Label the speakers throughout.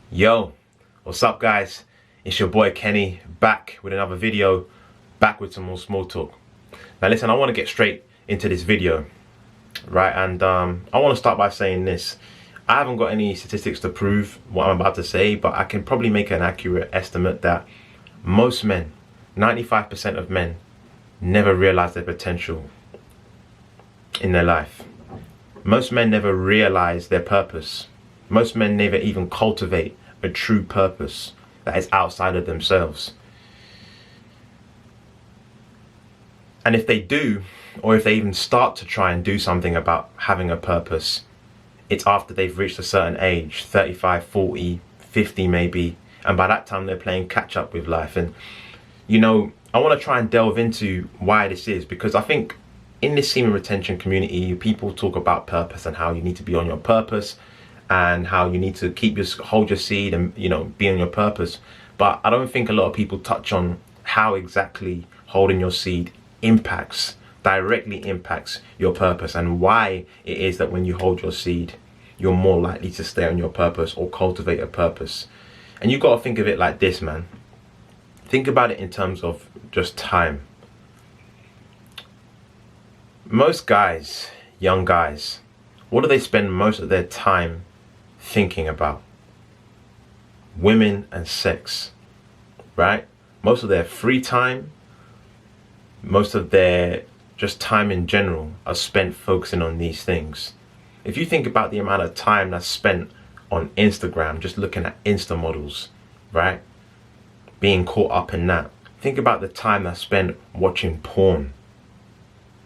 Speaker 1: Yo, what's up guys? It's your boy Kenny, back with another video, back with some more small talk. Now listen, I want to get straight into this video, right? And I want to start by saying this. I haven't got any statistics to prove what I'm about to say, but I can probably make an accurate estimate that most men, 95% of men, never realize their potential in their life. Most men never realize their purpose. Most men never even cultivate a true purpose that is outside of themselves. And if they do, or if they even start to try and do something about having a purpose, it's after they've reached a certain age, 35, 40, 50 maybe, and by that time they're playing catch up with life. And you know, I want to try and delve into why this is, because I think in this semen retention community, people talk about purpose and how you need to be on your purpose and how you need to hold your seed and, you know, be on your purpose. But I don't think a lot of people touch on how exactly holding your seed directly impacts your purpose, and why it is that when you hold your seed, you're more likely to stay on your purpose or cultivate a purpose. And you've got to think of it like this, man. Think about it in terms of just time. Most guys, young guys, what do they spend most of their time thinking about? Women and sex, right? Most of their free time, most of their just time in general are spent focusing on these things. If you think about the amount of time that's spent on Instagram, just looking at Insta models, right? Being caught up in that. Think about the time that's spent watching porn.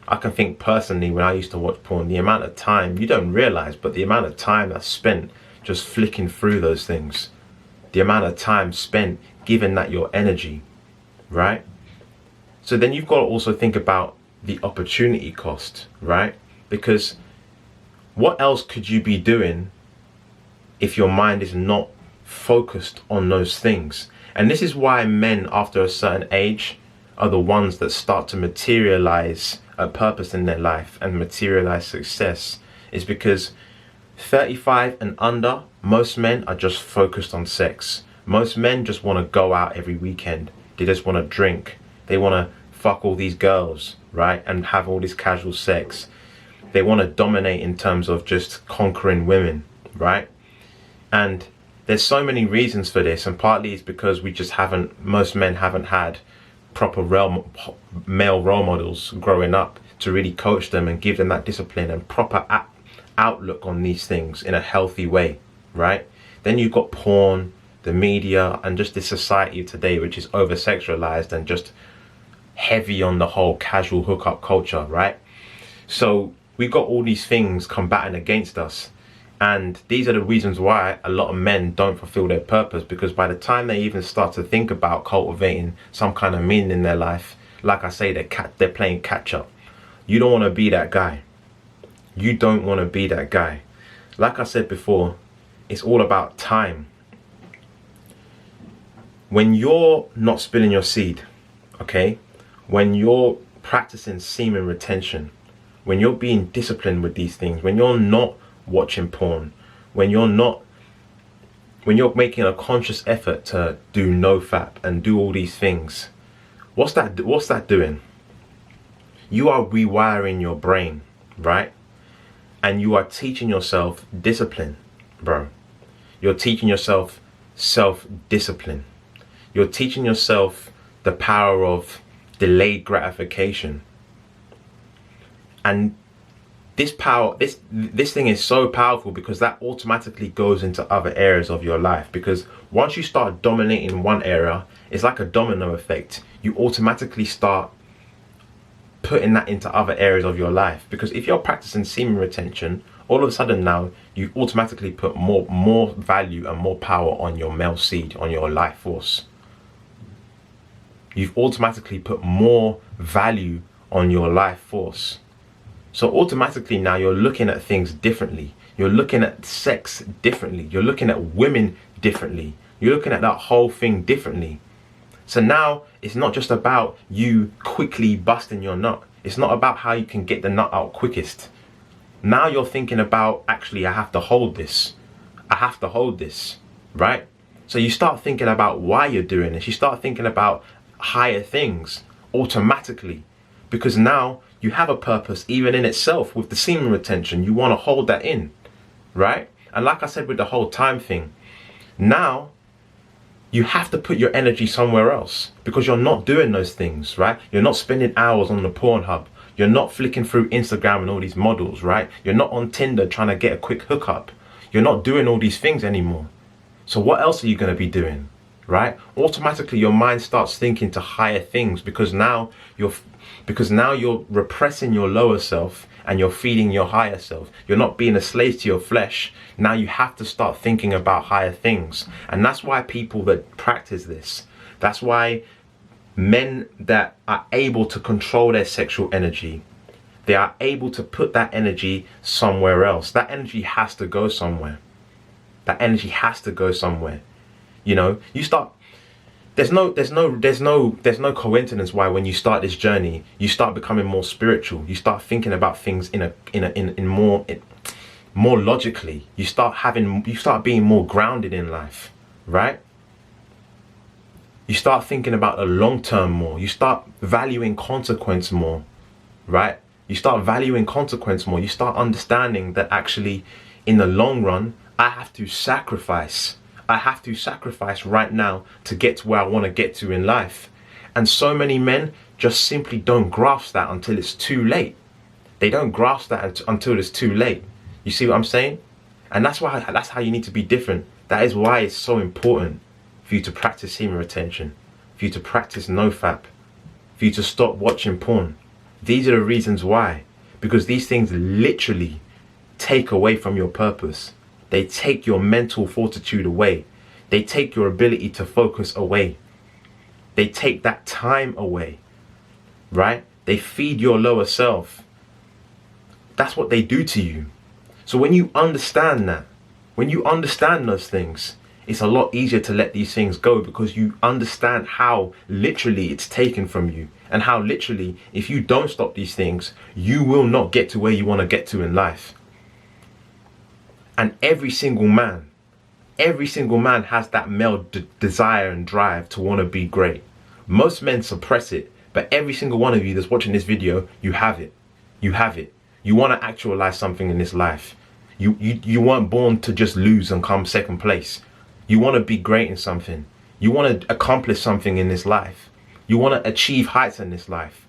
Speaker 1: I can think personally, when I used to watch porn, the amount of time, you don't realize, but the amount of time that's spent just flicking through those things, the amount of time spent giving that your energy, right? So then you've got to also think about the opportunity cost, right? Because what else could you be doing if your mind is not focused on those things? And this is why men after a certain age are the ones that start to materialize a purpose in their life and materialize success, is because 35 and under, most men are just focused on sex. Most men just want to go out every weekend. They just want to drink. They want to fuck all these girls, right? And have all this casual sex. They want to dominate in terms of just conquering women, right? And there's so many reasons for this, and partly it's because most men haven't had proper male role models growing up to really coach them and give them that discipline and proper outlook on these things in a healthy way, right? Then you've got porn, the media, and just this society today which is over sexualized and just heavy on the whole casual hookup culture, right? So we've got all these things combating against us, and these are the reasons why a lot of men don't fulfill their purpose, because by the time they even start to think about cultivating some kind of meaning in their life, like I say, they're playing catch up. You don't want to be that guy. You don't want to be that guy. Like I said before, it's all about time. When you're not spilling your seed, okay? When you're practicing semen retention, when you're being disciplined with these things, when you're not watching porn, when you're making a conscious effort to do nofap and do all these things, what's that doing? You are rewiring your brain, right? And you are teaching yourself discipline, bro. You're teaching yourself self-discipline. You're teaching yourself the power of delayed gratification. And this thing is so powerful because that automatically goes into other areas of your life. Because once you start dominating one area, it's like a domino effect. You automatically start putting that into other areas of your life. Because if you're practicing semen retention, all of a sudden now you automatically put more value and more power on your male seed, on your life force. You've automatically put more value on your life force. So automatically now you're looking at things differently. You're looking at sex differently. You're looking at women differently. You're looking at that whole thing differently. So now it's not just about you quickly busting your nut. It's not about how you can get the nut out quickest. Now you're thinking about, actually, I have to hold this. I have to hold this. right? So you start thinking about why you're doing this. You start thinking about higher things automatically, because now you have a purpose even in itself. With the semen retention, you want to hold that in, right? And like I said with the whole time thing, now you have to put your energy somewhere else, because you're not doing those things, right? You're not spending hours on the Pornhub. You're not flicking through Instagram and all these models, right? You're not on Tinder trying to get a quick hookup. You're not doing all these things anymore. So what else are you going to be doing, right? Automatically your mind starts thinking to higher things, because now you're repressing your lower self and you're feeding your higher self. You're not being a slave to your flesh. Now you have to start thinking about higher things. And that's why people that practice this, that's why men that are able to control their sexual energy, they are able to put that energy somewhere else. That energy has to go somewhere. That energy has to go somewhere. You know, you start, there's no coincidence why when you start this journey, you start becoming more spiritual. You start thinking about things in more logically. You start being more grounded in life, right? You start thinking about the long term more. You start valuing consequence more, right? You start valuing consequence more. You start understanding that actually in the long run, I have to sacrifice. I have to sacrifice right now to get to where I want to get to in life. And so many men just simply don't grasp that until it's too late. They don't grasp that until it's too late. You see what I'm saying? And that's how you need to be different. That is why it's so important for you to practice semen retention, for you to practice nofap, for you to stop watching porn. These are the reasons why. Because these things literally take away from your purpose. They take your mental fortitude away. They take your ability to focus away. They take that time away, right? They feed your lower self. That's what they do to you. So when you understand that, when you understand those things, it's a lot easier to let these things go, because you understand how literally it's taken from you, and how literally, if you don't stop these things, you will not get to where you want to get to in life. And every single man has that male desire and drive to want to be great. Most men suppress it, but every single one of you that's watching this video, you have it. You have it. You want to actualize something in this life. You weren't born to just lose and come second place. You want to be great in something. You want to accomplish something in this life. You want to achieve heights in this life.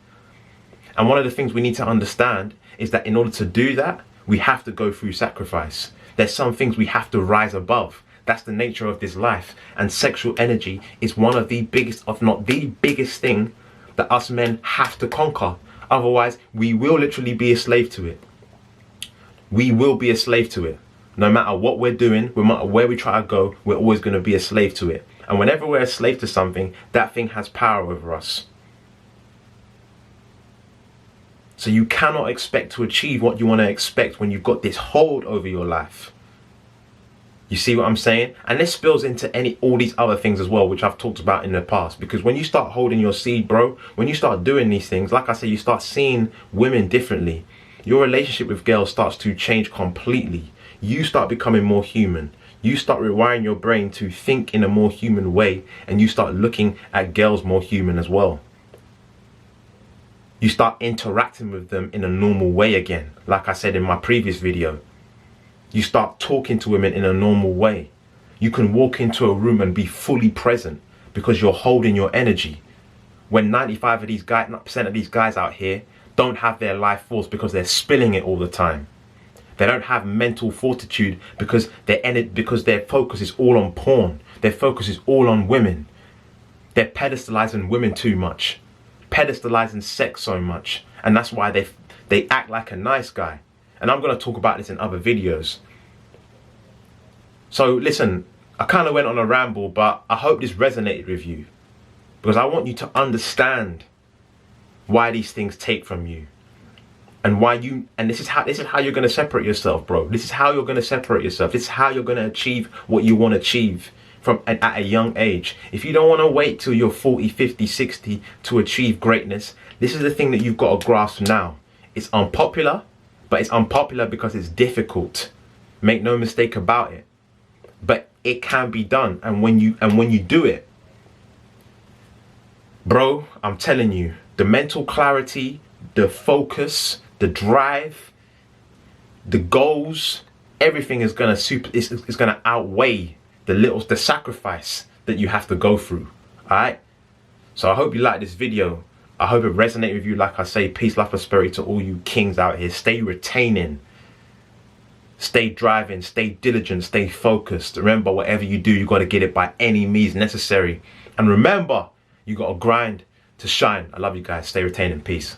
Speaker 1: And one of the things we need to understand is that in order to do that, we have to go through sacrifice. There's some things we have to rise above. That's the nature of this life. And sexual energy is one of the biggest, if not the biggest thing that us men have to conquer. Otherwise, we will literally be a slave to it. We will be a slave to it. No matter what we're doing, no matter where we try to go, we're always going to be a slave to it. And whenever we're a slave to something, that thing has power over us. So you cannot expect to achieve what you want to expect when you've got this hold over your life. You see what I'm saying? And this spills into all these other things as well, which I've talked about in the past. Because when you start holding your seed, bro, when you start doing these things, like I said, you start seeing women differently. Your relationship with girls starts to change completely. You start becoming more human. You start rewiring your brain to think in a more human way, and you start looking at girls more human as well. You start interacting with them in a normal way again, like I said in my previous video. You start talking to women in a normal way. You can walk into a room and be fully present because you're holding your energy. When 95% of these guys out here don't have their life force because they're spilling it all the time. They don't have mental fortitude because their focus is all on porn. Their focus is all on women. They're pedestalizing women too much. Pedestalizing sex so much. And that's why they act like a nice guy. And I'm going to talk about this in other videos. So listen, I kind of went on a ramble, but I hope this resonated with you. Because I want you to understand why these things take from you. And this is how you're going to separate yourself, bro. This is how you're going to separate yourself. This is how you're going to achieve what you want to achieve at a young age. If you don't want to wait till you're 40, 50, 60 to achieve greatness, this is the thing that you've got to grasp now. It's unpopular, but it's unpopular because it's difficult. Make no mistake about it. But it can be done. And when you do it, bro, I'm telling you, the mental clarity, the focus, the drive, the goals, everything is gonna is gonna outweigh the sacrifice that you have to go through. Alright? So I hope you like this video. I hope it resonated with you. Like I say, peace, love, prosperity to all you kings out here. Stay retaining, stay driving, stay diligent, stay focused. Remember, whatever you do, you got to get it by any means necessary. And remember, you got to grind to shine. I love you guys. Stay retaining. Peace.